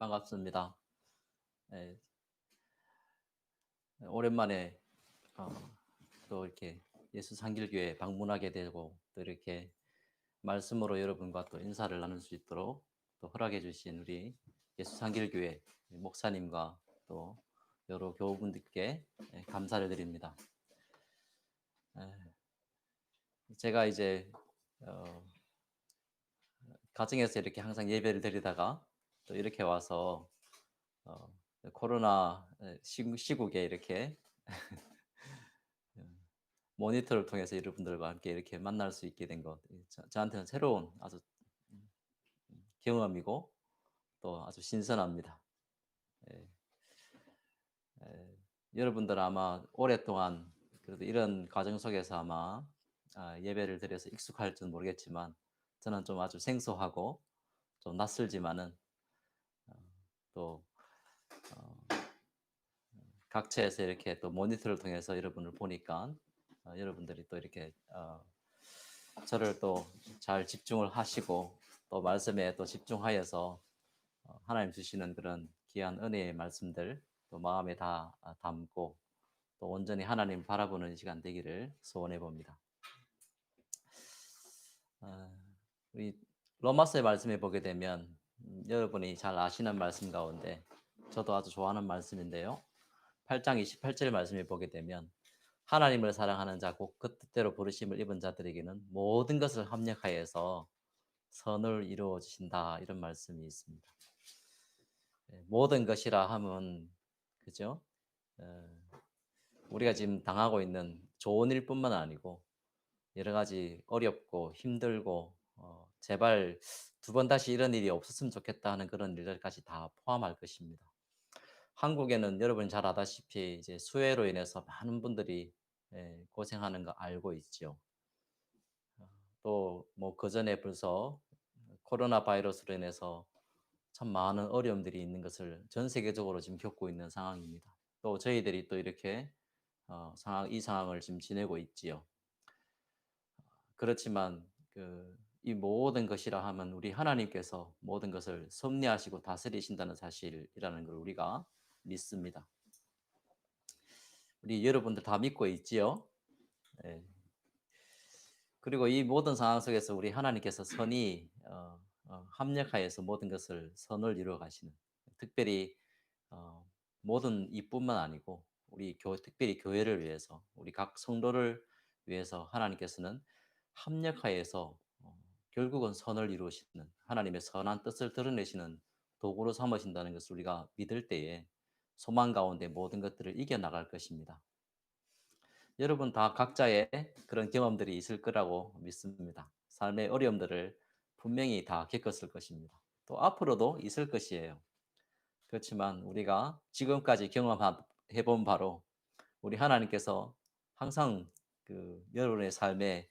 반갑습니다. 예, 오랜만에 어, 또 이렇게 예수 상길교회 방문하게 되고 또 이렇게 말씀으로 여러분과 또 인사를 나눌 수 있도록 또 허락해 주신 우리 예수 상길교회 목사님과 또 여러 교우분들께 감사를 드립니다. 예, 제가 이제 어, 가정에서 이렇게 항상 예배를 드리다가 또 이렇게 와서 어, 코로나 시국에 이렇게 모니터를 통해서 여러분들과 함께 이렇게 만날 수 있게 된 것, 저한테는 새로운 아주 음, 경험이고 또 아주 신선합니다. 예, 예, 여러분들 아마 오랫동안 그래도 이런 과정 속에서 아마 예배를 드려서 익숙할지는 모르겠지만 저는 좀 아주 생소하고 좀 낯설지만은 어, 또 어, 각처에서 이렇게 또 모니터를 통해서 여러분을 보니까 여러분들이 또 이렇게 저를 또 잘 집중을 하시고 또 말씀에 또 집중하여서 하나님 주시는 그런 귀한 은혜의 말씀들 또 마음에 다 담고 또 온전히 하나님 바라보는 시간 되기를 소원해 봅니다. 어, 우리 로마서의 말씀에 보게 되면 여러분이 잘 아시는 말씀 가운데 저도 아주 좋아하는 말씀인데요. 8장 28절 말씀에 보게 되면 하나님을 사랑하는 자 곧 그 뜻대로 부르심을 입은 자들에게는 모든 것을 합력하여서 선을 이루어 주신다 이런 말씀이 있습니다. 모든 것이라 함은 그죠? 어, 우리가 지금 당하고 있는 좋은 일뿐만 아니고 여러 가지 어렵고 힘들고 제발 두 번 다시 이런 일이 없었으면 좋겠다 하는 그런 일들까지 다 포함할 것입니다. 한국에는 여러분 잘 아다시피 이제 수해로 인해서 많은 분들이 고생하는 거 알고 있죠. 또 뭐 그전에 벌써 코로나 바이러스로 인해서 참 많은 어려움들이 있는 것을 전 세계적으로 지금 겪고 있는 상황입니다. 또 저희들이 또 이렇게 이 상황을 지금 지내고 있지요. 그렇지만 이 모든 것이라 하면 우리 하나님께서 모든 것을 섭리하시고 다스리신다는 사실이라는 걸 우리가 믿습니다. 우리 여러분들 다 믿고 있지요? 예. 그리고 이 모든 상황 속에서 우리 하나님께서 선이 합력하여서 모든 것을 선을 이루어 가시는 특별히 어, 모든 이뿐만 아니고 특별히 교회를 위해서 우리 각 성도를 위해서 하나님께서는 합력하여서 결국은 선을 이루시는 하나님의 선한 뜻을 드러내시는 도구로 삼으신다는 것을 우리가 믿을 때에 소망 가운데 모든 것들을 이겨나갈 것입니다. 여러분 다 각자의 그런 경험들이 있을 거라고 믿습니다. 삶의 어려움들을 분명히 다 겪었을 것입니다. 또 앞으로도 있을 것이에요. 그렇지만 우리가 지금까지 경험해 본 바로 우리 하나님께서 항상 여러분의 삶에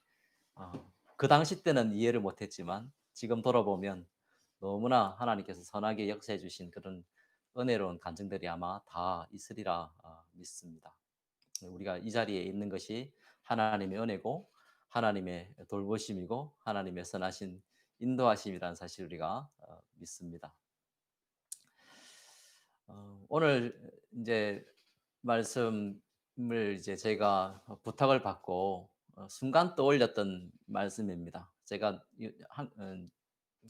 어, 그 당시 때는 이해를 못했지만 지금 돌아보면 너무나 하나님께서 선하게 역사해 주신 그런 은혜로운 간증들이 아마 다 있으리라 믿습니다. 우리가 이 자리에 있는 것이 하나님의 은혜고 하나님의 돌보심이고 하나님의 선하신 인도하심이라는 사실 우리가 믿습니다. 오늘 이제 말씀을 이제 제가 부탁을 받고 순간 떠올렸던 말씀입니다. 제가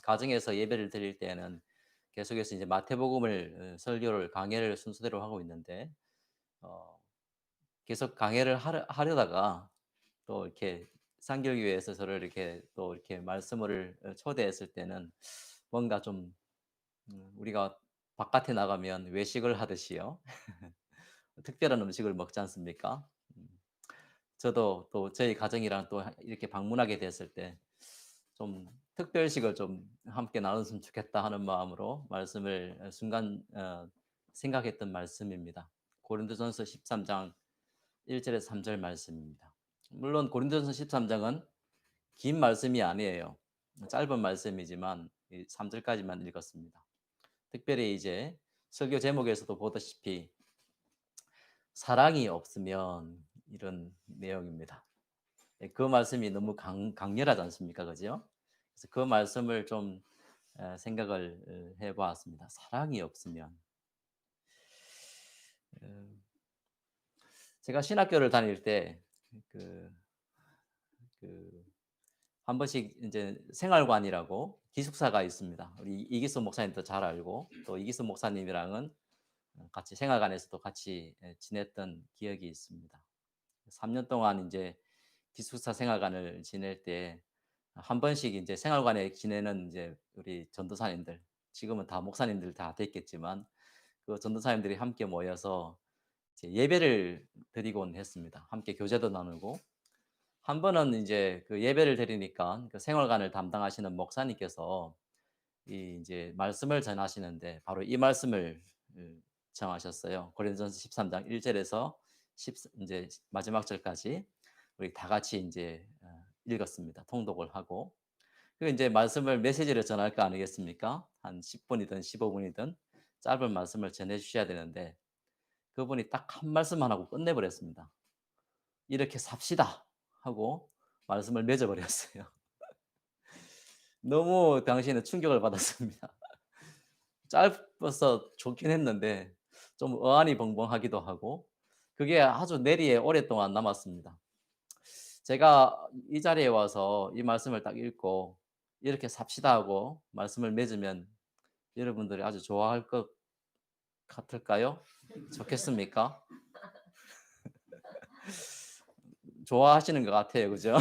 가정에서 예배를 드릴 때는 계속해서 이제 마태복음을 설교를 강해를 순서대로 하고 있는데 어, 계속 강해를 하려다가 또 이렇게 상결교회에서 저를 이렇게 또 이렇게 말씀을 초대했을 때는 뭔가 좀 우리가 바깥에 나가면 외식을 하듯이요. 특별한 음식을 먹지 않습니까? 음. 저도 또 저희 가정이랑 또 이렇게 방문하게 됐을 때 좀 특별식을 좀 함께 나눴으면 좋겠다 하는 마음으로 말씀을 순간 생각했던 말씀입니다. 고린도전서 13장 1절에서 3절 말씀입니다. 물론 고린도전서 13장은 긴 말씀이 아니에요. 짧은 말씀이지만 3절까지만 읽었습니다. 특별히 이제 설교 제목에서도 보다시피 사랑이 없으면 이런 내용입니다. 그 말씀이 너무 강렬하지 않습니까? 그죠? 그래서 그 말씀을 좀 생각을 해 보았습니다. 사랑이 없으면 어 제가 신학교를 다닐 때 그 그 한 번씩 이제 생활관이라고 기숙사가 있습니다. 우리 이기수 목사님도 잘 알고 또 이기수 목사님이랑은 같이 생활관에서도 같이 지냈던 기억이 있습니다. 3년 동안 이제 기숙사 생활관을 지낼 때 한 번씩 이제 생활관에 지내는 이제 우리 전도사님들, 지금은 다 목사님들 다 됐겠지만 그 전도사님들이 함께 모여서 이제 예배를 드리곤 했습니다. 함께 교제도 나누고 한 번은 이제 그 예배를 드리니까 그 생활관을 담당하시는 목사님께서 이 이제 말씀을 전하시는데 바로 이 말씀을 정하셨어요. 고린도전서 13장 1 절에서 10제 마지막 절까지 우리 다 같이 인제 읽었습니다. 통독을 하고. 그 인제 말씀을 메시지를 전할 거 아니겠습니까? 한 10 분이든 15 분이든 짧은 말씀을 전해 주셔야 되는데 그분이 딱 한 말씀만 하고 끝내 버렸습니다. "이렇게 삽시다." 하고 말씀을 맺어 버렸어요. 너무 당시에는 충격을 받았습니다. 짧아서 좋긴 했는데 좀 어안이 벙벙하기도 하고 그게 아주 뇌리에 오랫동안 남았습니다. 제가 이 자리에 와서 이 말씀을 딱 읽고 "이렇게 삽시다." 하고 말씀을 맺으면 여러분들이 아주 좋아할 것 같을까요? 좋겠습니까? 좋아하시는 것 같아요. 그죠?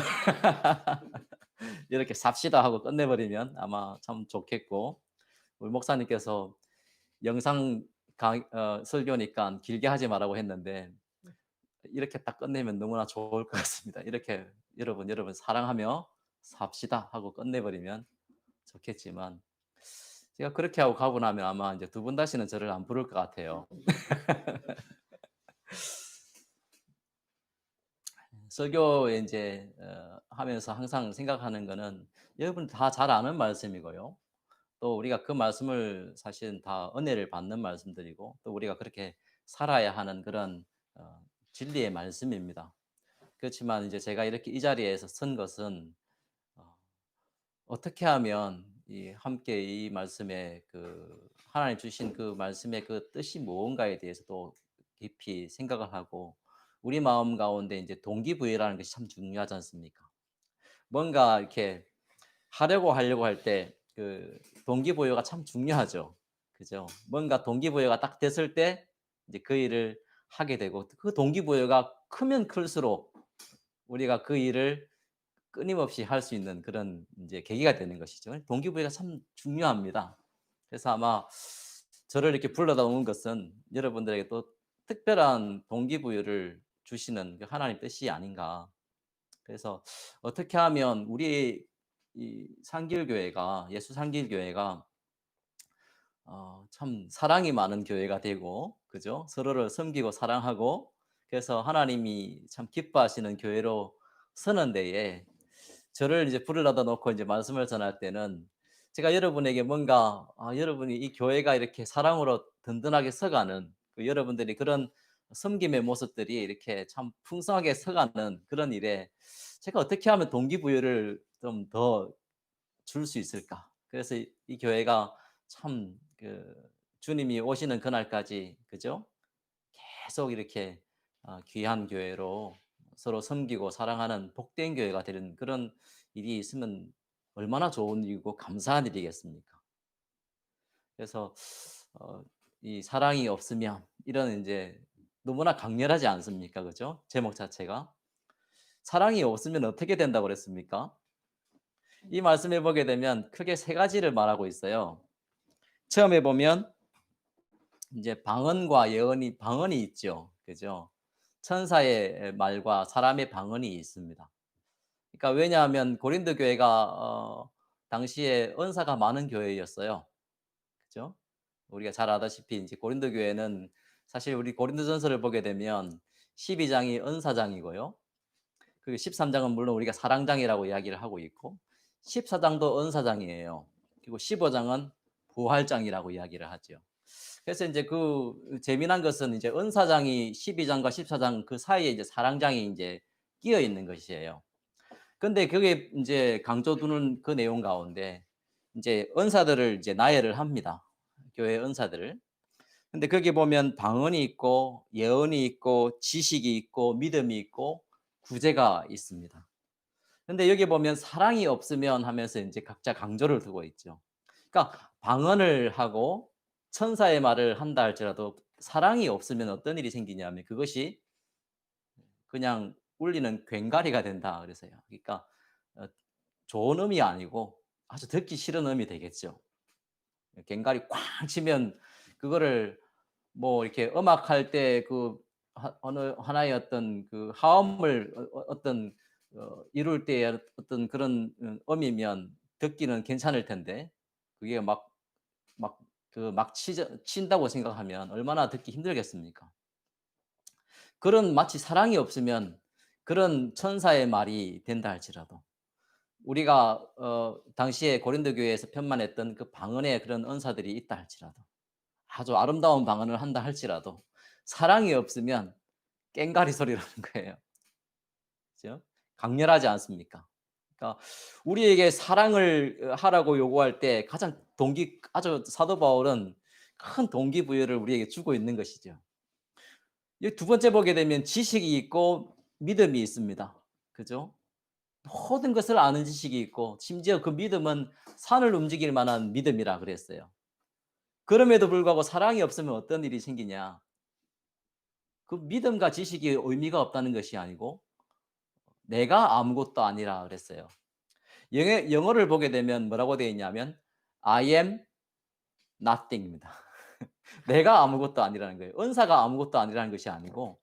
이렇게 "삽시다." 하고 끝내 버리면 아마 참 좋겠고 우리 목사님께서 영상 설교니까 길게 하지 말라고 했는데 이렇게 딱 끝내면 너무나 좋을 것 같습니다. 이렇게 "여러분 사랑하며 삽시다." 하고 끝내 버리면 좋겠지만 제가 그렇게 하고 가고 나면 아마 인제 두 번 다시는 저를 안 부를 것 같아요. 설교에 인제 하면서 항상 생각하는 거는 여러분 다 잘 아는 말씀이고요. 또 우리가 그 말씀을 사실은 다 은혜를 받는 말씀들이고 또 우리가 그렇게 살아야 하는 그런 진리의 말씀입니다. 그렇지만 이제 제가 이렇게 이 자리에서 선 것은 어 어떻게 하면 이 함께 이 말씀에 그 하나님 주신 그 말씀의 그 뜻이 무언가에 대해서도 깊이 생각을 하고 우리 마음 가운데 이제 동기부여라는 것이 참 중요하지 않습니까? 뭔가 이렇게 하려고 할 때 그 동기부여가 참 중요하죠. 그죠? 뭔가 동기부여가 딱 됐을 때 이제 그 일을 하게 되고 그 동기부여가 크면 클수록 우리가 그 일을 끊임없이 할 수 있는 그런 인제 계기가 되는 것이죠. 동기부여가 참 중요합니다. 그래서 아마 저를 이렇게 불러다 온 것은 여러분들에게 또 특별한 동기부여를 주시는 그 하나님 뜻이 아닌가. 그래서 어떻게 하면 우리 이 상길교회가 예수 상길교회가 참 사랑이 많은 교회가 되고 그죠? 서로를 섬기고 사랑하고 그래서 하나님이 참 기뻐하시는 교회로 서는 데에 저를 이제 부르러다 놓고 이제 말씀을 전할 때는 제가 여러분에게 뭔가 여러분이 이 교회가 이렇게 사랑으로 든든하게 서가는 그 여러분들이 그런 섬김의 모습들이 이렇게 참 풍성하게 서가는 그런 일에 제가 어떻게 하면 동기부여를 좀 더 줄 수 있을까? 그래서 이 교회가 참 주님이 오시는 그날까지 그죠? 계속 이렇게 귀한 교회로 서로 섬기고 사랑하는 복된 교회가 되는 그런 일이 있으면 얼마나 좋은 일이고 감사한 일이겠습니까? 그래서 어 이 사랑이 없으면 이런 인제 너무나 강렬하지 않습니까? 그죠? 제목 자체가. 사랑이 없으면 어떻게 된다고 그랬습니까? 이 말씀에 보게 되면 크게 세 가지를 말하고 있어요. 처음에 보면 인제 방언과 예언이 방언이 있죠. 그죠? 천사의 말과 사람의 방언이 있습니다. 그러니까 왜냐하면 고린도 교회가 당시에 은사가 많은 교회였어요. 그죠? 우리가 잘 아다시피 인제 고린도 교회는 사실 우리 고린도전서를 보게 되면 12 장이 은사장이고요. 그리고 13 장은 물론 우리가 사랑장이라고 이야기를 하고 있고 14 장도 은사장이에요. 그리고 15 장은 부활장이라고 이야기를 하죠. 그래서 인제 그 재미난 것은 이제 은사장이 12 장과 14장 그 사이에 이제 사랑장이 인제 끼어 있는 것이에요. 근데 그게 인제 강조 두는 그 내용 가운데 이제 은사들을 이제 나열을 합니다. 교회 은사들을. 근데 거기 보면 방언이 있고 예언이 있고 지식이 있고 믿음이 있고 구제가 있습니다. 근데 여기 보면 사랑이 없으면 하면서 이제 각자 강조를 두고 있죠. 그러니까 방언을 하고 천사의 말을 한다 할지라도 사랑이 없으면 어떤 일이 생기냐면 그것이 그냥 울리는 괭가리가 된다 그래서요. 그러니까 어 좋은 의미 아니고 아주 듣기 싫은 의미 되겠죠. 괭가리 쾅 치면 그거를 뭐 이렇게 음악할 때 그 어느 하나의 어떤 그 화음을 어떤 이룰 때의 어떤 그런 음이면 듣기는 괜찮을 텐데 그게 막 친다고 생각하면 얼마나 듣기 힘들겠습니까? 그런 마치 사랑이 없으면 그런 천사의 말이 된다 할지라도 우리가 당시에 고린도 교회에서 편만했던 그 방언의 그런 은사들이 있다 할지라도 아주 아름다운 방언을 한다 할지라도 사랑이 없으면 꽹가리 소리라는 거예요. 그죠? 강렬하지 않습니까? 그러니까 우리에게 사랑을 하라고 요구할 때 가장 아주 사도 바울은 큰 동기부여를 우리에게 주고 있는 것이죠. 이 두 번째 보게 되면 지식이 있고 믿음이 있습니다. 그죠? 모든 것을 아는 지식이 있고 심지어 그 믿음은 산을 움직일 만한 믿음이라 그랬어요. 그럼에도 불구하고 사랑이 없으면 어떤 일이 생기냐? 그 믿음과 지식이 의미가 없다는 것이 아니고 내가 아무것도 아니라 그랬어요. 영어를 보게 되면 뭐라고 되어 있냐면 I am nothing입니다. 내가 아무것도 아니라는 거예요. 은사가 아무것도 아니라는 것이 아니고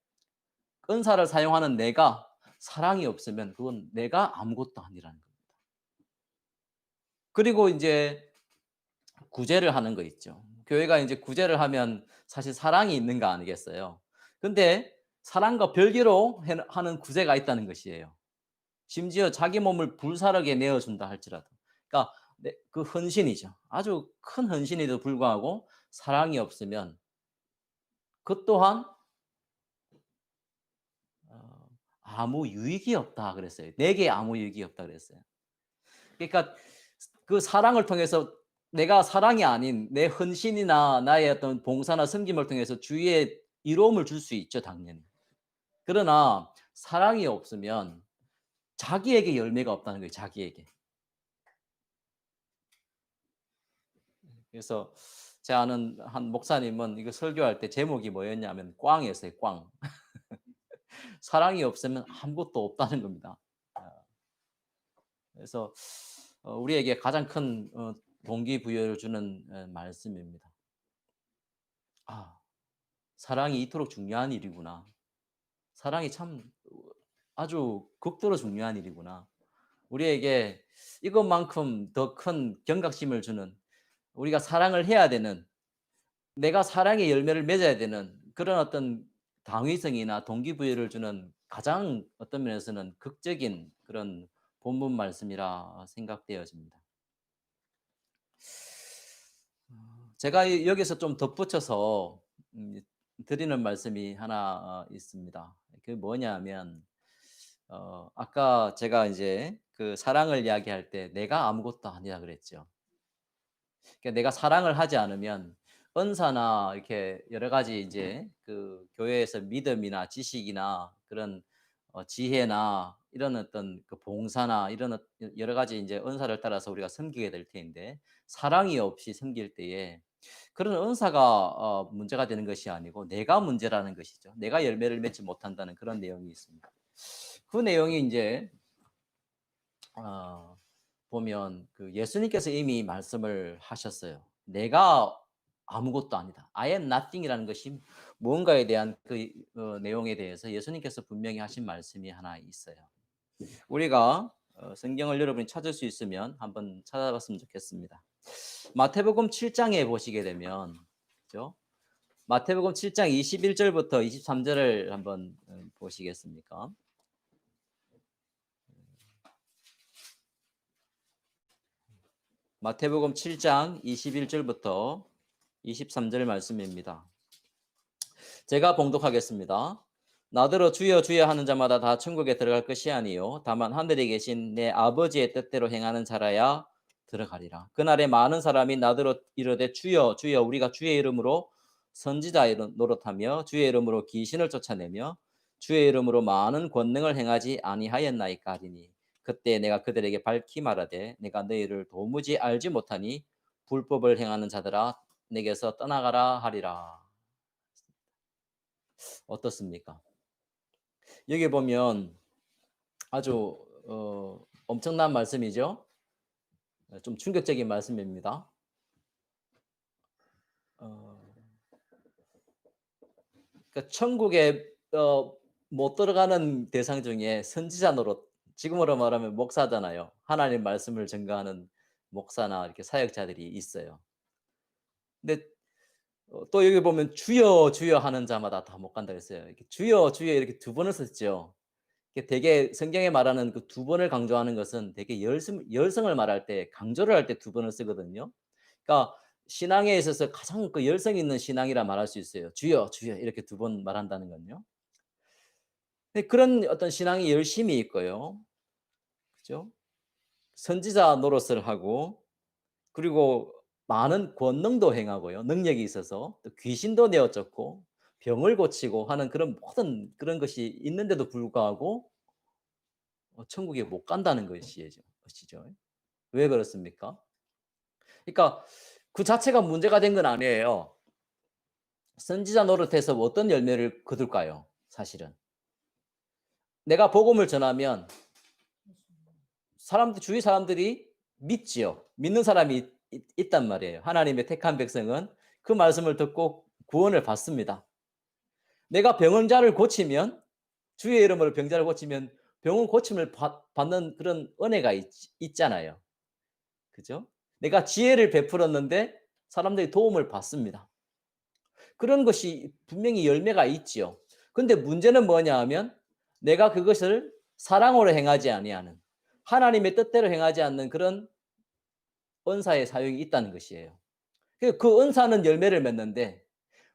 은사를 사용하는 내가 사랑이 없으면 그건 내가 아무것도 아니라는 겁니다. 그리고 인제 구제를 하는 거 있죠. 교회가 인제 구제를 하면 사실 사랑이 있는 거 아니겠어요? 근데 사랑과 별개로 하는 구제가 있다는 것이에요. 심지어 자기 몸을 불사르게 내어 준다 할지라도. 그러니까 그 헌신이죠. 아주 큰 헌신에도 불구하고 사랑이 없으면 그 또한 아무 유익이 없다 그랬어요. 내게 아무 유익이 없다 그랬어요. 그러니까 그 사랑을 통해서 내가 사랑이 아닌 내 헌신이나 나의 어떤 봉사나 섬김을 통해서 주위에 이로움을 줄 수 있죠, 당연히. 그러나 사랑이 없으면 자기에게 열매가 없다는 거예요, 자기에게. 그래서 제 아는 한 목사님은 이거 설교할 때 제목이 뭐였냐면 꽝이었어요, 꽝. 사랑이 없으면 아무것도 없다는 겁니다. 아 그래서 우리에게 가장 큰 동기부여를 주는 말씀입니다. '아 사랑이 이토록 중요한 일이구나. 사랑이 참 아주 극도로 중요한 일이구나.' 우리에게 이것만큼 더 큰 경각심을 주는 우리가 사랑을 해야 되는 내가 사랑의 열매를 맺어야 되는 그런 어떤 당위성이나 동기부여를 주는 가장 어떤 면에서는 극적인 그런 본문 말씀이라 생각되어집니다. 제가 여기서 좀 덧붙여서 드리는 말씀이 하나 있습니다. 그게 뭐냐면 아까 제가 이제 그 사랑을 이야기할 때 "내가 아무것도 아니라." 그랬죠. 그러니까 내가 사랑을 하지 않으면 은사나 이렇게 여러 가지 이제 그 교회에서 믿음이나 지식이나 그런 지혜나 이런 어떤 그 봉사나 이런 여러 가지 이제 은사를 따라서 우리가 섬기게 될 텐데 사랑이 없이 섬길 때에 그런 은사가 문제가 되는 것이 아니고 내가 문제라는 것이죠. 내가 열매를 맺지 못한다는 그런 내용이 있습니다. 그 내용이 인제 어 보면 그 예수님께서 이미 말씀을 하셨어요. "내가 아무것도 아니다. I am nothing이라는 것이 무언가에 대한 그 내용에 대해서 예수님께서 분명히 하신 말씀이 하나 있어요. 우리가 성경을 여러분이 찾을 수 있으면 한번 찾아봤으면 좋겠습니다. 마태복음 7 장에 보시게 되면 그죠? 마태복음 7장 21 절부터 23 절을 한번 보시겠습니까? 마태복음 7장 21 절부터 23절 말씀입니다. 제가 봉독하겠습니다. 나더러 주여 주여 하는 자마다 다 천국에 들어갈 것이 아니요 다만 하늘에 계신 내 아버지의 뜻대로 행하는 자라야 들어가리라. 그날에 많은 사람이 나더러 이르되 주여 주여 우리가 주의 이름으로 선지자 노릇하며 주의 이름으로 귀신을 쫓아내며 주의 이름으로 많은 권능을 행하지 아니하였나이까 하리니 그때 내가 그들에게 밝히 말하되 내가 너희를 도무지 알지 못하니 불법을 행하는 자들아 내게서 떠나가라 하리라. 어떻습니까? 여기 보면 아주 엄청난 말씀이죠. 좀 충격적인 말씀입니다. 어, 그러니까 천국에 못 들어가는 대상 중에 선지자 노릇, 지금으로 말하면 목사잖아요. 하나님 말씀을 전가하는 목사나 이렇게 사역자들이 있어요. 근데 또 여기 보면 주여 주여 하는 자마다 다 못 간다 그랬어요. 이렇게 주여 주여 이렇게 두 번을 썼죠. 이게 되게 성경에 말하는 그 두 번을 강조하는 것은 되게 열성을 말할 때 강조를 할 때 두 번을 쓰거든요. 그러니까 신앙에 있어서 가장 그 열성 있는 신앙이라 말할 수 있어요. 주여 주여 이렇게 두 번 말한다는 건요. 근데 그런 어떤 신앙이 열심히 있고요. 그죠? 선지자 노릇을 하고 그리고 많은 권능도 행하고요. 능력이 있어서 또 귀신도 내어쫓고 병을 고치고 하는 그런 모든 그런 것이 있는데도 불구하고 천국에 못 간다는 것이죠. 왜 그렇습니까? 그러니까 그 자체가 문제가 된 건 아니에요. 선지자 노릇해서 어떤 열매를 거둘까요? 사실은. 내가 복음을 전하면 주위 사람들이 믿지요. 믿는 사람이 있단 말이에요. 하나님의 택한 백성은 그 말씀을 듣고 구원을 받습니다. 내가 병자를 고치면 주의 이름으로 병자를 고치면 병은 고침을 받는 그런 은혜가 있잖아요. 그죠? 내가 지혜를 베풀었는데 사람들이 도움을 받습니다. 그런 것이 분명히 열매가 있지요. 근데 문제는 뭐냐 하면 내가 그것을 사랑으로 행하지 아니하는 하나님의 뜻대로 행하지 않는 그런 은사의 사용이 있다는 것이에요. 그 은사는 열매를 맺는데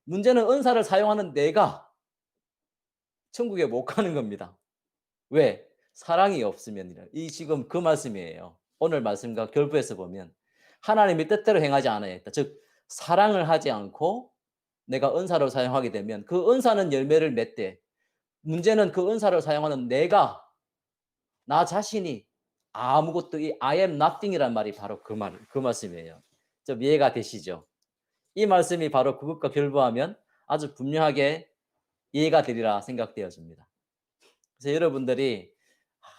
문제는 은사를 사용하는 내가 천국에 못 가는 겁니다. 왜? 사랑이 없으면이라. 이 지금 그 말씀이에요. 오늘 말씀과 결부해서 보면 하나님의 뜻대로 행하지 않아야겠다. 즉 사랑을 하지 않고 내가 은사를 사용하게 되면 그 은사는 열매를 맺되 문제는 그 은사를 사용하는 내가 나 자신이 아무것도 이 I am nothing이란 말이 바로 그 말씀이에요. 좀 이해가 되시죠? 이 말씀이 바로 그것과 결부하면 아주 분명하게 이해가 되리라 생각되어집니다. 그래서 여러분들이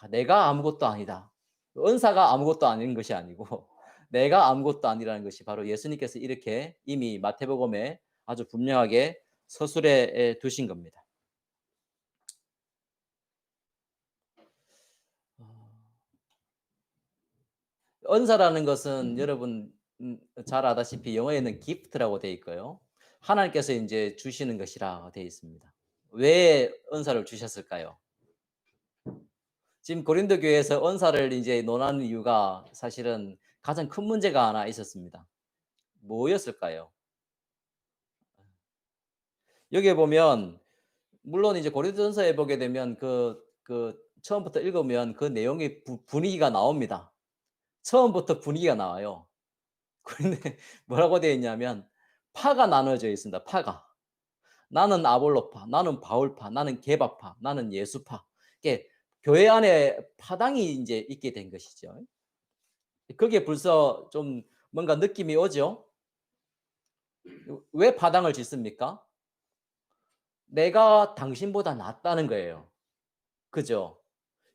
내가 아무것도 아니다. 은사가 아무것도 아닌 것이 아니고 내가 아무것도 아니라는 것이 바로 예수님께서 이렇게 이미 마태복음에 아주 분명하게 서술해 두신 겁니다. 은사라는 것은 여러분 잘 아다시피 영어에는 gift라고 되어 있고요. 하나님께서 이제 주시는 것이라 되어 있습니다. 왜 은사를 주셨을까요? 지금 고린도 교회에서 은사를 이제 논하는 이유가 사실은 가장 큰 문제가 하나 있었습니다. 뭐였을까요? 여기에 보면 물론 이제 고린도전서에 보게 되면 그 처음부터 읽으면 그 내용의 분위기가 나옵니다. 처음부터 분위기가 나와요. 그런데 뭐라고 되어 있냐면 파가 나눠져 있습니다. 파가. 나는 아볼로파, 나는 바울파, 나는 게바파, 나는 예수파. 이게 교회 안에 파당이 이제 있게 된 것이죠. 그게 벌써 좀 뭔가 느낌이 오죠? 왜 파당을 짓습니까? 내가 당신보다 낫다는 거예요. 그죠?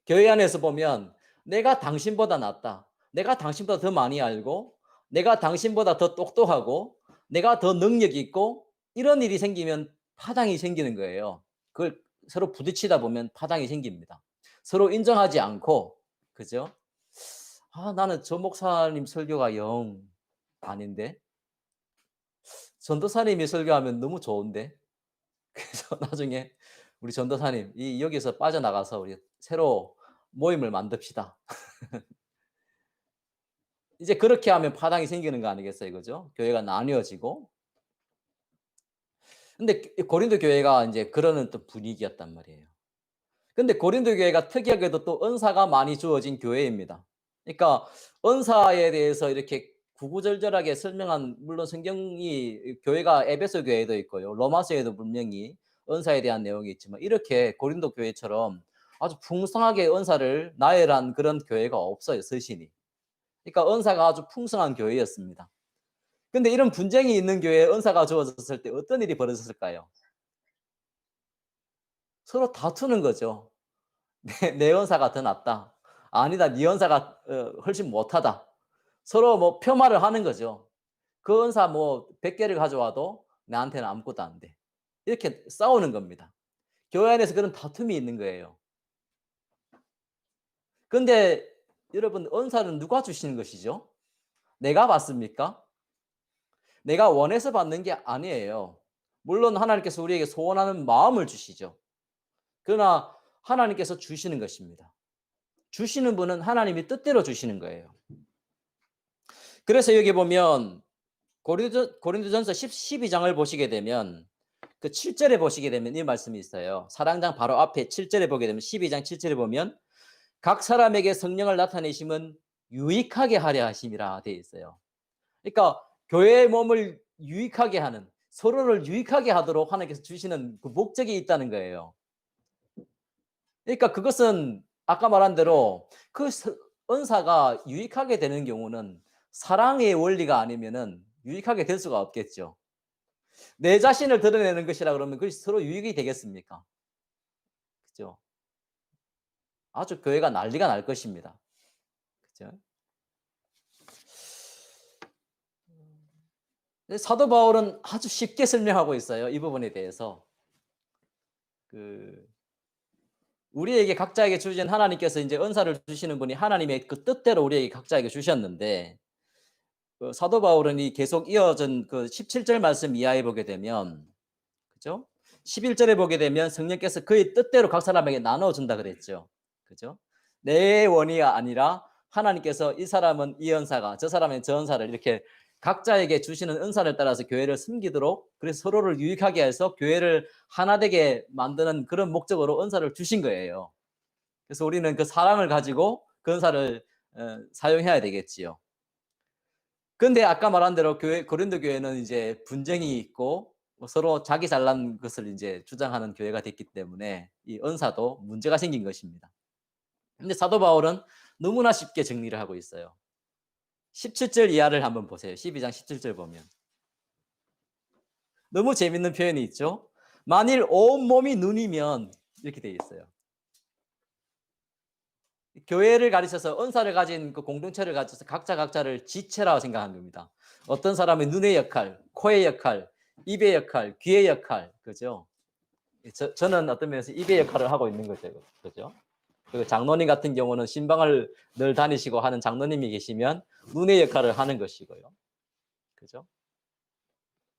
교회 안에서 보면 내가 당신보다 낫다. 내가 당신보다 더 많이 알고 내가 당신보다 더 똑똑하고 내가 더 능력 있고 이런 일이 생기면 파당이 생기는 거예요. 그걸 서로 부딪히다 보면 파당이 생깁니다. 서로 인정하지 않고 그죠? 나는 저 목사님 설교가 영 아닌데 전도사님이 설교하면 너무 좋은데 그래서 나중에 우리 전도사님 여기서 빠져나가서 우리 새로 모임을 만듭시다. 이제 그렇게 하면 파당이 생기는 거 아니겠어요, 그죠? 교회가 나뉘어지고. 근데 고린도 교회가 이제 그러는 또 분위기였단 말이에요. 근데 고린도 교회가 특이하게도 또 은사가 많이 주어진 교회입니다. 그러니까 은사에 대해서 이렇게 구구절절하게 설명한, 물론 성경이 교회가 에베소 교회도 있고요. 로마서에도 분명히 은사에 대한 내용이 있지만 이렇게 고린도 교회처럼 아주 풍성하게 은사를 나열한 그런 교회가 없어요, 서신이. 그러니까 은사가 아주 풍성한 교회였습니다. 근데 이런 분쟁이 있는 교회에 은사가 주어졌을 때 어떤 일이 벌어졌을까요? 서로 다투는 거죠. 내 은사가 더 낫다. 아니다, 네 은사가 훨씬 못하다. 서로 뭐 폄하를 하는 거죠. 그 은사 뭐 100개를 가져와도 나한테는 아무것도 안 돼. 이렇게 싸우는 겁니다. 교회 안에서 그런 다툼이 있는 거예요. 근데 여러분, 은사는 누가 주시는 것이죠? 내가 받습니까? 내가 원해서 받는 게 아니에요. 물론 하나님께서 우리에게 소원하는 마음을 주시죠. 그러나 하나님께서 주시는 것입니다. 주시는 분은 하나님이 뜻대로 주시는 거예요. 그래서 여기 보면 고린도전서 12장을 보시게 되면 그 7절에 보시게 되면 이 말씀이 있어요. 사랑장 바로 앞에 7절에 보게 되면 12장 7절에 보면 각 사람에게 성령을 나타내심은 유익하게 하려 하심이라 되어 있어요. 그러니까 교회의 몸을 유익하게 하는, 서로를 유익하게 하도록 하나님께서 주시는 그 목적이 있다는 거예요. 그러니까 그것은 아까 말한 대로 그 은사가 유익하게 되는 경우는 사랑의 원리가 아니면은 유익하게 될 수가 없겠죠. 내 자신을 드러내는 것이라 그러면 그것이 서로 유익이 되겠습니까? 그죠? 아주 교회가 난리가 날 것입니다. 그죠? 사도 바울은 아주 쉽게 설명하고 있어요, 이 부분에 대해서. 그 우리에게 각자에게 주신, 하나님께서 이제 은사를 주시는 분이 하나님의 그 뜻대로 우리에게 각자에게 주셨는데, 그 사도 바울은 이 계속 이어진 그 17절 말씀 이하에 보게 되면, 그죠? 11절에 보게 되면 성령께서 그의 뜻대로 각 사람에게 나눠 준다 그랬죠. 그죠? 내 원의가 아니라 하나님께서 이 사람은 이 은사가, 저 사람은 저 은사를 이렇게 각자에게 주시는 은사를 따라서 교회를 섬기도록, 그래서 서로를 유익하게 해서 교회를 하나 되게 만드는 그런 목적으로 은사를 주신 거예요. 그래서 우리는 그 사랑을 가지고 그 은사를 사용해야 되겠지요. 근데 아까 말한 대로 고린도 교회는 이제 분쟁이 있고 뭐 서로 자기 잘난 것을 이제 주장하는 교회가 됐기 때문에 이 은사도 문제가 생긴 것입니다. 근데 사도 바울은 너무나 쉽게 정리를 하고 있어요. 17절 이하를 한번 보세요. 12장 17절 보면 너무 재밌는 표현이 있죠. 만일 온 몸이 눈이면 이렇게 되어 있어요. 교회를 가르쳐서 은사를 가진 그 공동체를 가르쳐서 각자를 지체라고 생각한 겁니다. 어떤 사람은 눈의 역할, 코의 역할, 입의 역할, 귀의 역할, 그죠? 저는 어떤 면에서 입의 역할을 하고 있는 거죠, 그죠? 그리고 장로님 같은 경우는 신방을 늘 다니시고 하는 장로님이 계시면 눈의 역할을 하는 것이고요, 그죠?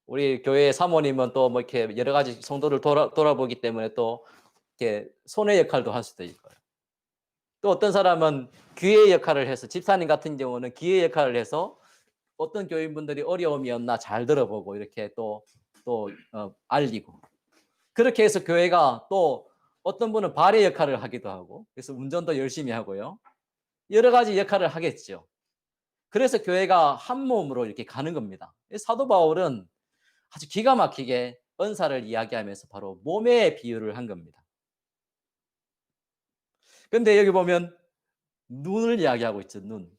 우리 교회 사모님은 또 뭐 이렇게 여러 가지 성도를 돌아보기 때문에 또 이렇게 손의 역할도 할 수도 있고요. 또 어떤 사람은 귀의 역할을 해서, 집사님 같은 경우는 귀의 역할을 해서 어떤 교인분들이 어려움이 없나 잘 들어보고 이렇게 또 알리고, 그렇게 해서 교회가 또 어떤 분은 발의 역할을 하기도 하고, 그래서 운전도 열심히 하고요. 여러 가지 역할을 하겠죠. 그래서 교회가 한 몸으로 이렇게 가는 겁니다. 사도 바울은 아주 기가 막히게 은사를 이야기하면서 바로 몸의 비유를 한 겁니다. 근데 여기 보면 눈을 이야기하고 있죠, 눈.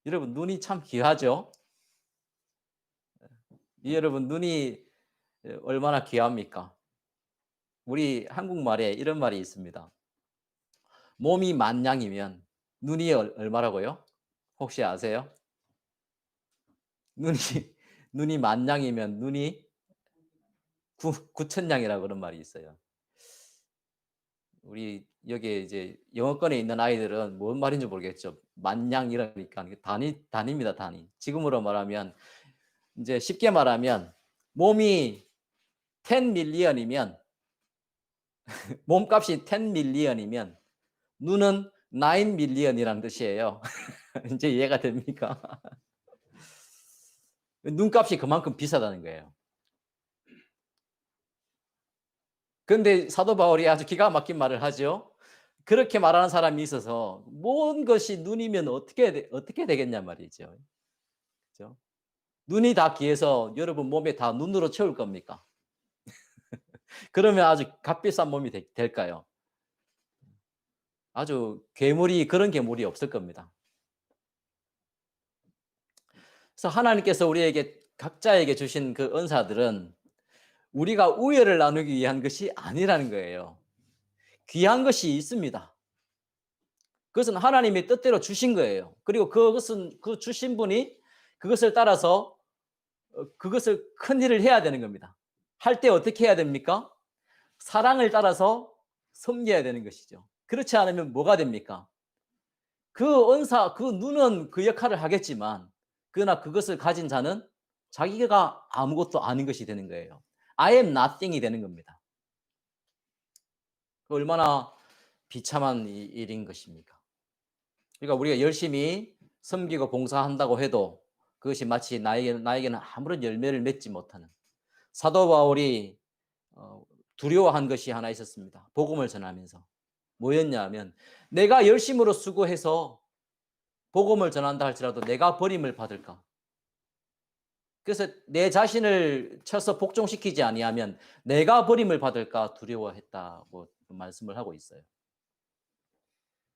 여러분, 눈이 참 귀하죠? 여러분, 눈이 얼마나 귀합니까? 우리 한국말에 이런 말이 있습니다. 몸이 만냥이면 눈이 얼마라고요? 혹시 아세요? 눈이 눈이 만냥이면 눈이 구천냥이라고 그런 말이 있어요. 우리 여기에 이제 영어권에 있는 아이들은 뭔 말인지 모르겠죠. 만냥 이러니까 단위입니다, 단위. 지금으로 말하면 이제 쉽게 말하면 몸이 10 million이면 몸값이 10 million이면 눈은 9 million이라는 뜻이에요. 이제 이해가 됩니까? 눈값이 그만큼 비싸다는 거예요. 근데 사도 바울이 아주 기가 막힌 말을 하죠. 그렇게 말하는 사람이 있어서 모든 것이 눈이면 어떻게 되겠냔 말이죠. 그죠? 눈이 다 귀해서 여러분 몸에 다 눈으로 채울 겁니까? 그러면 아주 값비싼 몸이 될까요? 아주 그런 괴물이 없을 겁니다. 그래서 하나님께서 우리에게 각자에게 주신 그 은사들은 우리가 우애를 나누기 위한 것이 아니라는 거예요. 귀한 것이 있습니다. 그것은 하나님이 뜻대로 주신 거예요. 그리고 그것은 그 주신 분이 그것을 따라서 그것을 큰 일을 해야 되는 겁니다. 할 때 어떻게 해야 됩니까? 사랑을 따라서 섬겨야 되는 것이죠. 그렇지 않으면 뭐가 됩니까? 그 은사, 그 눈은 그 역할을 하겠지만 그러나 그것을 가진 자는 자기가 아무것도 아닌 것이 되는 거예요. I am nothing이 되는 겁니다. 그 얼마나 비참한 일인 것입니까? 그러니까 우리가 열심히 섬기고 봉사한다고 해도 그것이 마치 나에게는 아무런 열매를 맺지 못하는, 사도 바울이 어 두려워한 것이 하나 있었습니다. 복음을 전하면서. 뭐였냐 하면 내가 열심으로 수고해서 복음을 전한다 할지라도 내가 버림을 받을까? 그래서 내 자신을 쳐서 복종시키지 아니하면 내가 버림을 받을까 두려워했다고 말씀을 하고 있어요.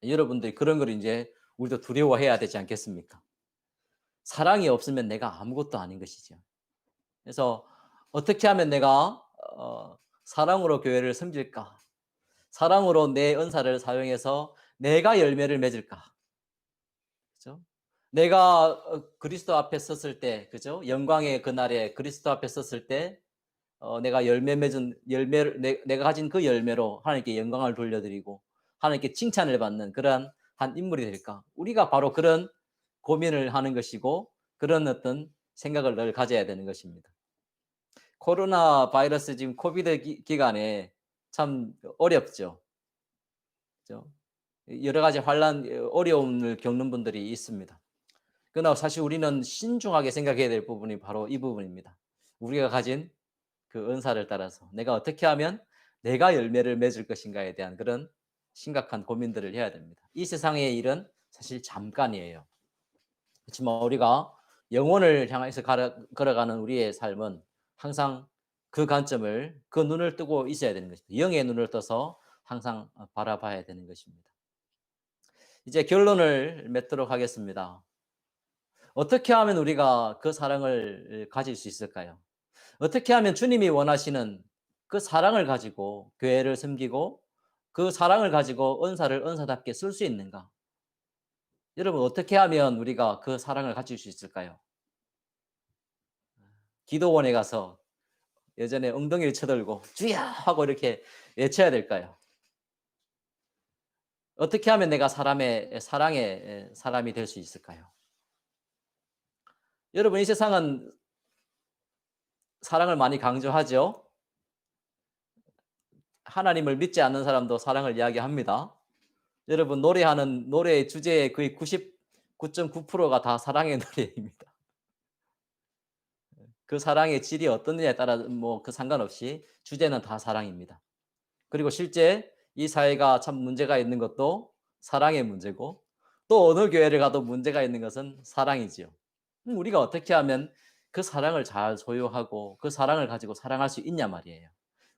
여러분들이 그런 걸 이제 우리도 두려워해야 되지 않겠습니까? 사랑이 없으면 내가 아무것도 아닌 것이죠. 그래서 어떻게 하면 내가 사랑으로 교회를 섬길까? 사랑으로 내 은사를 사용해서 내가 열매를 맺을까? 그죠? 내가 그리스도 앞에 섰을 때, 그죠? 영광의 그날에 그리스도 앞에 섰을 때, 내가 열매 맺은 열매를 내가 가진 그 열매로 하나님께 영광을 돌려드리고 하나님께 칭찬을 받는 그러한 한 인물이 될까? 우리가 바로 그런 고민을 하는 것이고 그런 어떤 생각을 늘 가져야 되는 것입니다. 코로나 바이러스 지금 코비드 기간에 참 어렵죠. 그죠? 여러 가지 환란, 어려움을 겪는 분들이 있습니다. 그러나 사실 우리는 신중하게 생각해야 될 부분이 바로 이 부분입니다. 우리가 가진 그 은사를 따라서 내가 어떻게 하면 내가 열매를 맺을 것인가에 대한 그런 심각한 고민들을 해야 됩니다. 이 세상의 일은 사실 잠깐이에요. 그렇지만 우리가 영혼을 향해서 걸어가는 우리의 삶은 항상 그 관점을, 그 눈을 뜨고 있어야 되는 것입니다. 영의 눈을 떠서 항상 바라봐야 되는 것입니다. 이제 결론을 맺도록 하겠습니다. 어떻게 하면 우리가 그 사랑을 가질 수 있을까요? 어떻게 하면 주님이 원하시는 그 사랑을 가지고 교회를 섬기고 그 사랑을 가지고 은사를 은사답게 쓸 수 있는가? 여러분 어떻게 하면 우리가 그 사랑을 가질 수 있을까요? 기도원에 가서 예전에 엉덩이를 쳐들고 주야 하고 이렇게 외쳐야 될까요? 어떻게 하면 내가 사랑의 사람이 될 수 있을까요? 여러분 이 세상은 사랑을 많이 강조하죠. 하나님을 믿지 않는 사람도 사랑을 이야기합니다. 여러분 노래하는 노래의 주제의 거의 99.9%가 다 사랑의 노래입니다. 그 사랑의 질이 어떻느냐에 따라 뭐 그 상관없이 주제는 다 사랑입니다. 그리고 실제 이 사회가 참 문제가 있는 것도 사랑의 문제고 또 어느 교회를 가도 문제가 있는 것은 사랑이지요. 우리가 어떻게 하면 그 사랑을 잘 소유하고 그 사랑을 가지고 사랑할 수 있냐 말이에요.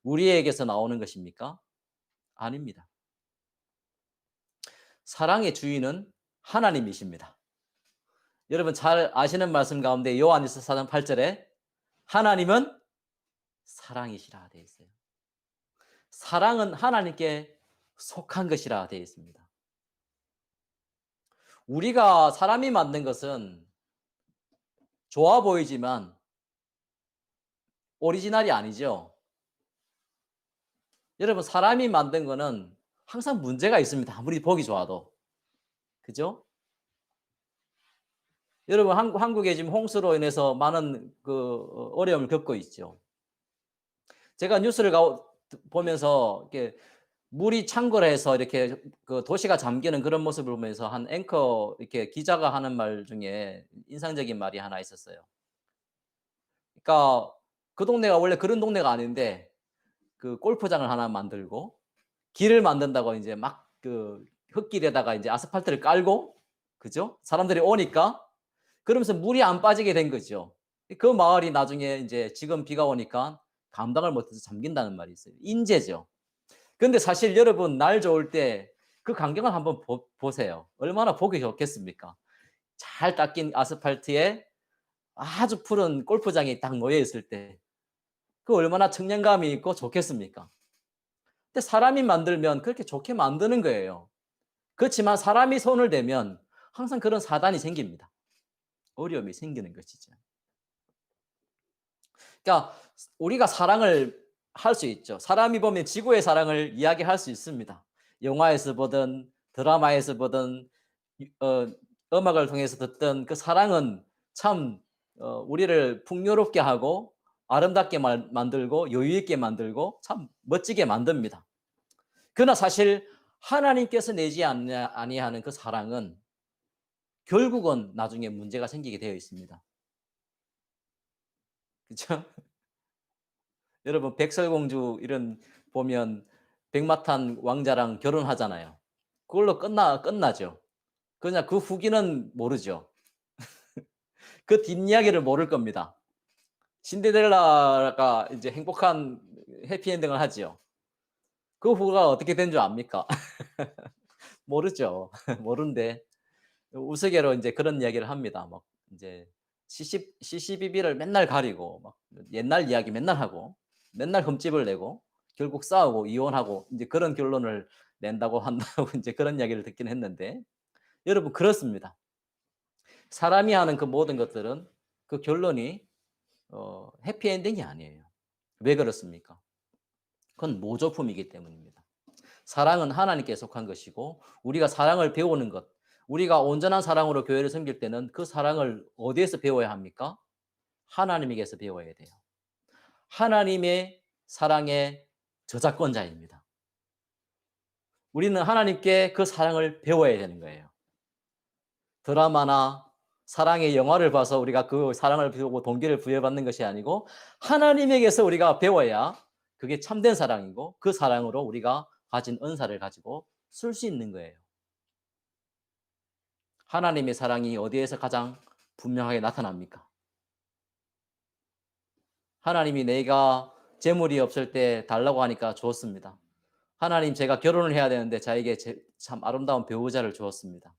우리에게서 나오는 것입니까? 아닙니다. 사랑의 주인은 하나님이십니다. 여러분 잘 아시는 말씀 가운데 요한일서 4장 8절에 하나님은 사랑이시라 되어 있어요. 사랑은 하나님께 속한 것이라 되어 있습니다. 우리가 사람이 만든 것은 좋아 보이지만 오리지널이 아니죠. 여러분 사람이 만든 거는 항상 문제가 있습니다. 아무리 보기 좋아도. 그죠? 여러분 한국에 지금 홍수로 인해서 많은 어려움을 겪고 있죠. 제가 뉴스를 보면서 이렇게 물이 창궐해서 이렇게 그 도시가 잠기는 그런 모습을 보면서 한 앵커 이렇게 기자가 하는 말 중에 인상적인 말이 하나 있었어요. 그러니까 그 동네가 원래 그런 동네가 아닌데 그 골프장을 하나 만들고 길을 만든다고 이제 막 그 흙길에다가 이제 아스팔트를 깔고, 그죠? 사람들이 오니까 그러면서 물이 안 빠지게 된 거죠. 그 마을이 나중에 이제 지금 비가 오니까 감당을 못해서 잠긴다는 말이 있어요. 인재죠. 근데 사실 여러분 날 좋을 때 그 광경을 한번 보세요. 얼마나 보기 좋겠습니까? 잘 닦인 아스팔트에 아주 푸른 골프장이 딱 놓여 있을 때 그 얼마나 청량감이 있고 좋겠습니까? 근데 사람이 만들면 그렇게 좋게 만드는 거예요. 그렇지만 사람이 손을 대면 항상 그런 사단이 생깁니다. 어려움이 생기는 것이죠. 그러니까 우리가 사랑을 할 수 있죠. 사람이 보면 지구의 사랑을 이야기할 수 있습니다. 영화에서 보든 드라마에서 보든 어 음악을 통해서 듣던 그 사랑은 참 우리를 풍요롭게 하고 아름답게 만들고 여유 있게 만들고 참 멋지게 만듭니다. 그러나 사실 하나님께서 내지 아니하는 그 사랑은 결국은 나중에 문제가 생기게 되어 있습니다. 그렇죠? 여러분 백설공주 이런 보면 백마탄 왕자랑 결혼하잖아요. 그걸로 끝나죠. 그냥 그 후기는 모르죠. 그 뒷이야기를 모를 겁니다. 신데렐라가 이제 행복한 해피엔딩을 하지요. 그 후가 어떻게 된 줄 압니까? 모르죠. 모르는데 우스개로 이제 그런 이야기를 합니다. 막 이제 시시비비를 맨날 가리고 막 옛날 이야기 맨날 하고 맨날 흠집을 내고 결국 싸우고 이혼하고 이제 그런 결론을 낸다고 한다고 이제 그런 이야기를 듣긴 했는데 여러분 그렇습니다. 사람이 하는 그 모든 것들은 그 결론이 해피엔딩이 아니에요. 왜 그렇습니까? 그건 모조품이기 때문입니다. 사랑은 하나님께 속한 것이고 우리가 사랑을 배우는 것, 우리가 온전한 사랑으로 교회를 섬길 때는 그 사랑을 어디에서 배워야 합니까? 하나님에게서 배워야 돼요. 하나님의 사랑의 저작권자입니다. 우리는 하나님께 그 사랑을 배워야 되는 거예요. 드라마나 사랑의 영화를 봐서 우리가 그 사랑을 배우고 동기를 부여받는 것이 아니고 하나님에게서 우리가 배워야 그게 참된 사랑이고 그 사랑으로 우리가 가진 은사를 가지고 쓸 수 있는 거예요. 하나님의 사랑이 어디에서 가장 분명하게 나타납니까? 하나님이 내가 재물이 없을 때 달라고 하니까 주었습니다. 하나님 제가 결혼을 해야 되는데 저에게 참 아름다운 배우자를 주었습니다.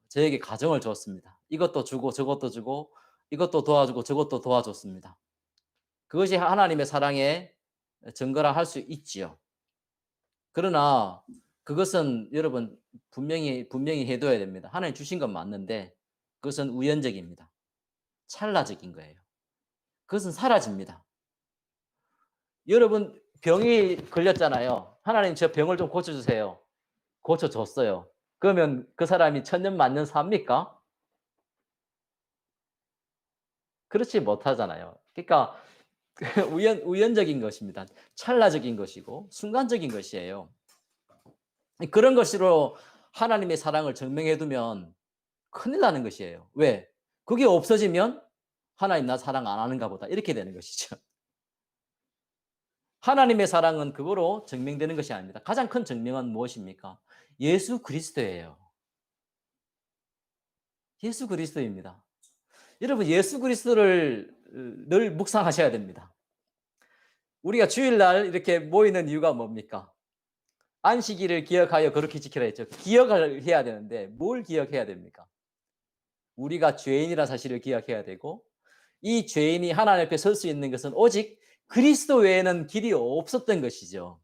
저에게 가정을 주었습니다. 이것도 주고 저것도 주고 이것도 도와주고 저것도 도와줬습니다. 그것이 하나님의 사랑의 증거라 할 수 있지요. 그러나 그것은 여러분 분명히 해둬야 됩니다. 하나님 주신 건 맞는데 그것은 우연적입니다. 찰나적인 거예요. 그것은 사라집니다. 여러분 병이 걸렸잖아요. 하나님 저 병을 좀 고쳐주세요. 고쳐줬어요. 그러면 그 사람이 천년 만년 삽니까? 그렇지 못하잖아요. 그러니까 우연적인 것입니다. 찰나적인 것이고 순간적인 것이에요. 그런 것으로 하나님의 사랑을 증명해 두면 큰일 나는 것이에요. 왜? 그게 없어지면 '하나님 나 사랑 안 하는가 보다.' 이렇게 되는 것이죠. 하나님의 사랑은 그거로 증명되는 것이 아닙니다. 가장 큰 증명은 무엇입니까? 예수 그리스도예요. 예수 그리스도입니다. 여러분 예수 그리스도를 늘 묵상하셔야 됩니다. 우리가 주일날 이렇게 모이는 이유가 뭡니까? 안식일을 기억하여 거룩히 지키라 했죠. 기억을 해야 되는데 뭘 기억해야 됩니까? 우리가 죄인이라는 사실을 기억해야 되고 이 죄인이 하나님 앞에 설 수 있는 것은 오직 그리스도 외에는 길이 없었던 것이죠.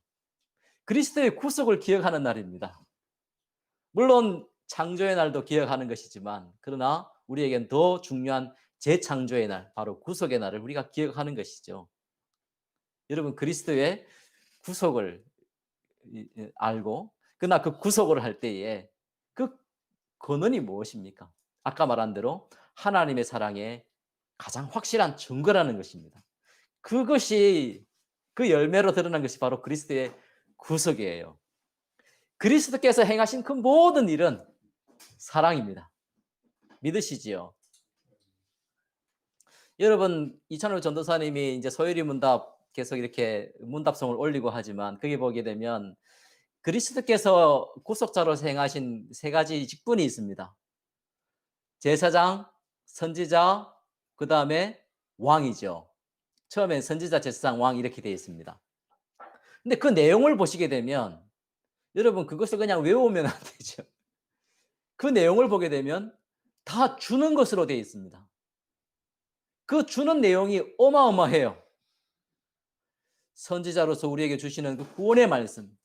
그리스도의 구속을 기억하는 날입니다. 물론 창조의 날도 기억하는 것이지만 그러나 우리에겐 더 중요한 재창조의 날, 바로 구속의 날을 우리가 기억하는 것이죠. 여러분 그리스도의 구속을 알고 그러나 그 구속을 할 때에 그 근원이 무엇입니까? 아까 말한 대로 하나님의 사랑의 가장 확실한 증거라는 것입니다. 그것이 그 열매로 드러난 것이 바로 그리스도의 구속이에요. 그리스도께서 행하신 그 모든 일은 사랑입니다. 믿으시지요? 여러분 이찬호 전도사님이 이제 소요리 문답 계속 이렇게 문답송을 올리고 하지만 거기 보게 되면 그리스도께서 구속자로 행하신 세 가지 직분이 있습니다. 제사장, 선지자, 그다음에 왕이죠. 처음엔 선지자, 제사장, 왕 이렇게 되어 있습니다. 근데 그 내용을 보시게 되면 여러분 그것을 그냥 외우면 안 되죠. 그 내용을 보게 되면 다 주는 것으로 되어 있습니다. 그 주는 내용이 어마어마해요. 선지자로서 우리에게 주시는 그 구원의 말씀,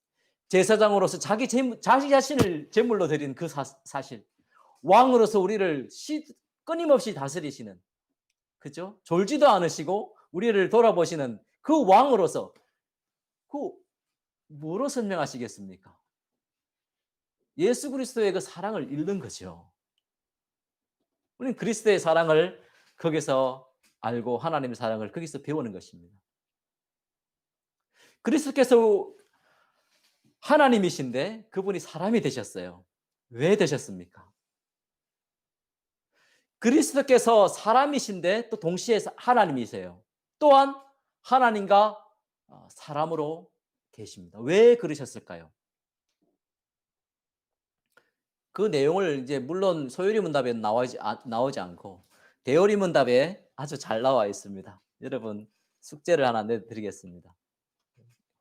제사장으로서 자기 자신을 제물로 드린 그 사실, 왕으로서 우리를 끊임없이 다스리시는, 그죠? 졸지도 않으시고 우리를 돌아보시는 그 왕으로서 그 뭐로 설명하시겠습니까? 예수 그리스도의 그 사랑을 잃는 거죠. 우리는 그리스도의 사랑을 거기서 알고 하나님의 사랑을 거기서 배우는 것입니다. 그리스도께서 하나님이신데 그분이 사람이 되셨어요. 왜 되셨습니까? 그리스도께서 사람이신데 또 동시에 하나님이세요. 또한 하나님과 사람으로 계십니다. 왜 그러셨을까요? 그 내용을 이제 물론 소요리 문답에 나오지 않고 대요리 문답에 아주 잘 나와 있습니다. 여러분 숙제를 하나 내드리겠습니다.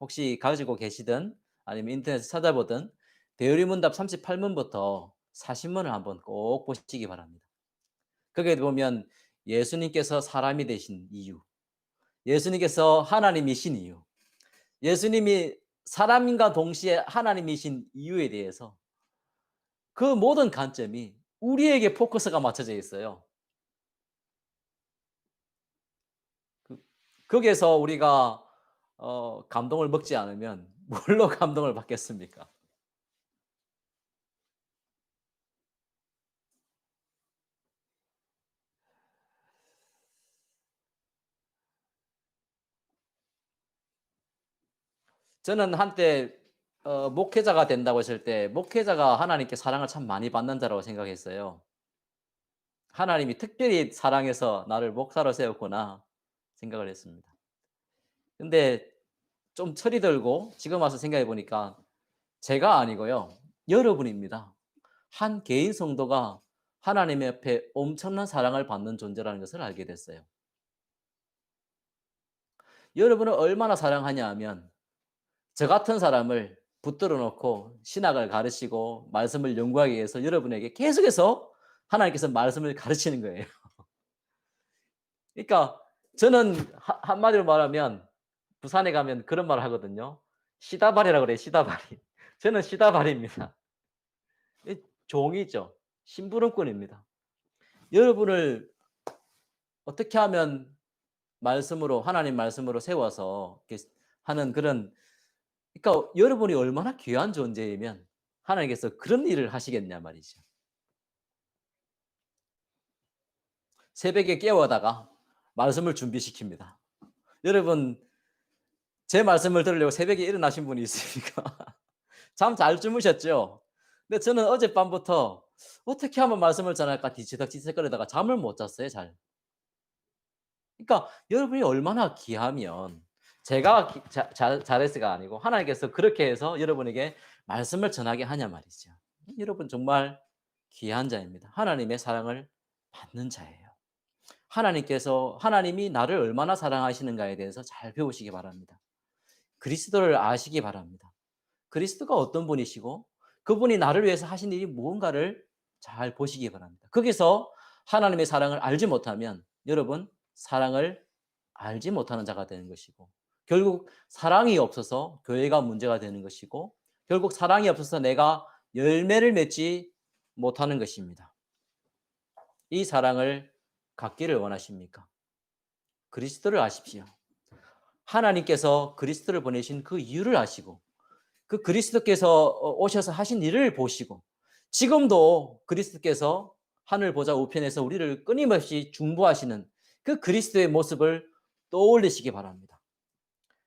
혹시 가지고 계시든 아니면 인터넷에서 찾아보든 대요리 문답 38문부터 40문을 한번 꼭 보시기 바랍니다. 거기에 보면 예수님께서 사람이 되신 이유, 예수님께서 하나님이신 이유, 예수님이 사람과 동시에 하나님이신 이유에 대해서 그 모든 관점이 우리에게 포커스가 맞춰져 있어요. 거기에서 우리가 감동을 먹지 않으면 뭘로 감동을 받겠습니까? 저는 한때 목회자가 된다고 했을 때 목회자가 하나님께 사랑을 참 많이 받는 자라고 생각했어요. 하나님이 특별히 사랑해서 나를 목사로 세웠구나 생각을 했습니다. 근데 좀 철이 들고 지금 와서 생각해 보니까 제가 아니고요. 여러분입니다. 한 개인 성도가 하나님 옆에 엄청난 사랑을 받는 존재라는 것을 알게 됐어요. 여러분을 얼마나 사랑하냐 하면 저 같은 사람을 붙들어 놓고 신학을 가르치고 말씀을 연구하기 위해서 여러분에게 계속해서 하나님께서 말씀을 가르치는 거예요. 그러니까 저는 한마디로 말하면 부산에 가면 그런 말을 하거든요. 시다발이라고 그래요, 시다발이. 저는 시다발입니다. 종이죠. 심부름꾼입니다. 여러분을 어떻게 하면 말씀으로 하나님 말씀으로 세워서 이렇게 하는 그런, 그러니까 여러분이 얼마나 귀한 존재이면 하나님께서 그런 일을 하시겠냐 말이죠. 새벽에 깨워다가 말씀을 준비시킵니다. 여러분 제 말씀을 들으려고 새벽에 일어나신 분이 있습니까? 잠 잘 주무셨죠? 근데 저는 어젯밤부터 어떻게 하면 말씀을 전할까 뒤치덕거리다가 잠을 못 잤어요, 잘. 그러니까 여러분이 얼마나 귀하면 제가 잘해서가 아니고 하나님께서 그렇게 해서 여러분에게 말씀을 전하게 하냐 말이죠. 여러분 정말 귀한 자입니다. 하나님의 사랑을 받는 자예요. 하나님이 나를 얼마나 사랑하시는가에 대해서 잘 배우시기 바랍니다. 그리스도를 아시기 바랍니다. 그리스도가 어떤 분이시고 그분이 나를 위해서 하신 일이 무언가를 잘 보시기 바랍니다. 거기서 하나님의 사랑을 알지 못하면 여러분 사랑을 알지 못하는 자가 되는 것이고 결국 사랑이 없어서 교회가 문제가 되는 것이고 결국 사랑이 없어서 내가 열매를 맺지 못하는 것입니다. 이 사랑을 갖기를 원하십니까? 그리스도를 아십시오. 하나님께서 그리스도를 보내신 그 이유를 아시고 그 그리스도께서 오셔서 하신 일을 보시고 지금도 그리스도께서 하늘 보좌 우편에서 우리를 끊임없이 중보하시는 그 그리스도의 모습을 떠올리시기 바랍니다.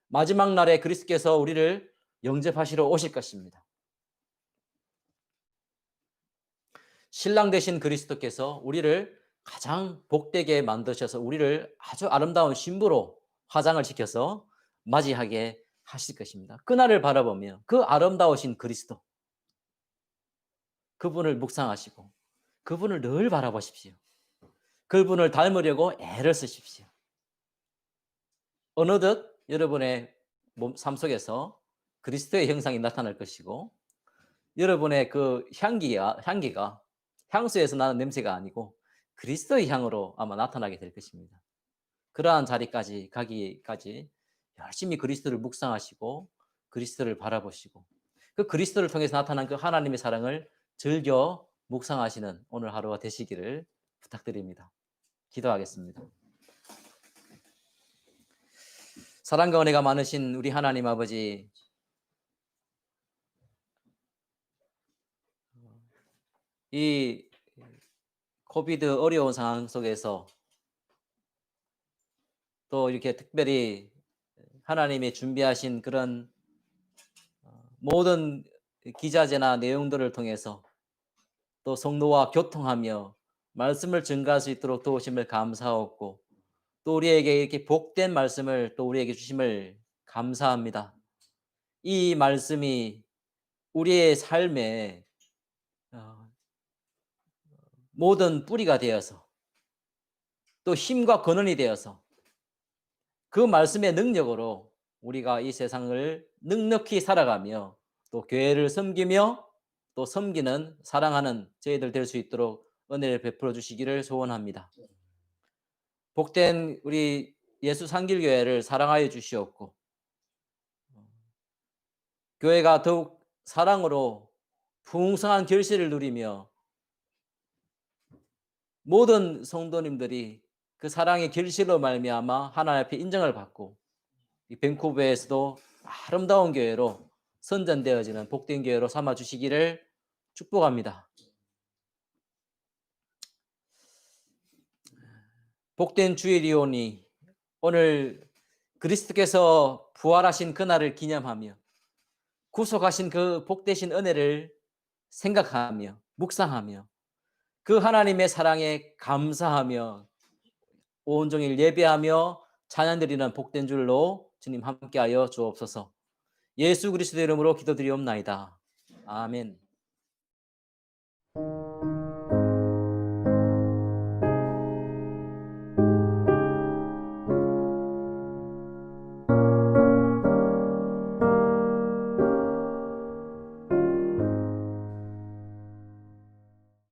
마지막 날에 그리스도께서 우리를 영접하시러 오실 것입니다. 신랑 되신 그리스도께서 우리를 가장 복되게 만드셔서 우리를 아주 아름다운 신부로 화장을 시켜서 맞이하게 하실 것입니다. 그날을 바라보며 그 아름다우신 그리스도, 그분을 묵상하시고 그분을 늘 바라보십시오. 그분을 닮으려고 애를 쓰십시오. 어느덧 여러분의 삶 속에서 그리스도의 형상이 나타날 것이고, 여러분의 그 향기가 향수에서 나는 냄새가 아니고 그리스도의 향으로 아마 나타나게 될 것입니다. 그러한 자리까지 가기까지 열심히 그리스도를 묵상하시고 그리스도를 바라보시고, 그 그리스도를 통해서 나타난 그 하나님의 사랑을 즐겨 묵상하시는 오늘 하루가 되시기를 부탁드립니다. 기도하겠습니다. 사랑과 은혜가 많으신 우리 하나님 아버지, 이 코비드 어려운 상황 속에서 또 이렇게 특별히 하나님이 준비하신 그런 모든 기자재나 내용들을 통해서 또 성도와 교통하며 말씀을 증가할 수 있도록 도우심을 감사하고, 또 우리에게 이렇게 복된 말씀을 또 우리에게 주심을 감사합니다. 이 말씀이 우리의 삶에 어, 모든 뿌리가 되어서 또 힘과 근원이 되어서 그 말씀의 능력으로 우리가 이 세상을 넉넉히 살아가며 또 교회를 섬기며 또 섬기는 사랑하는 저희들 될 수 있도록 은혜를 베풀어 주시기를 소원합니다. 복된 우리 예수 상길교회를 사랑하여 주시옵고, 교회가 더욱 사랑으로 풍성한 결실을 누리며 모든 성도님들이 그 사랑의 결실로 말미암아 하나님 앞에 인정을 받고 이 밴쿠버에서도 아름다운 교회로 선전되어지는 복된 교회로 삼아 주시기를 축복합니다. 복된 주일이오니 오늘 그리스도께서 부활하신 그날을 기념하며 구속하신 그 복되신 은혜를 생각하며 묵상하며 그 하나님의 사랑에 감사하며 온종일 예배하며 찬양드리는 복된 줄로 주님 함께하여 주옵소서. 예수 그리스도의 이름으로 기도드리옵나이다. 아멘.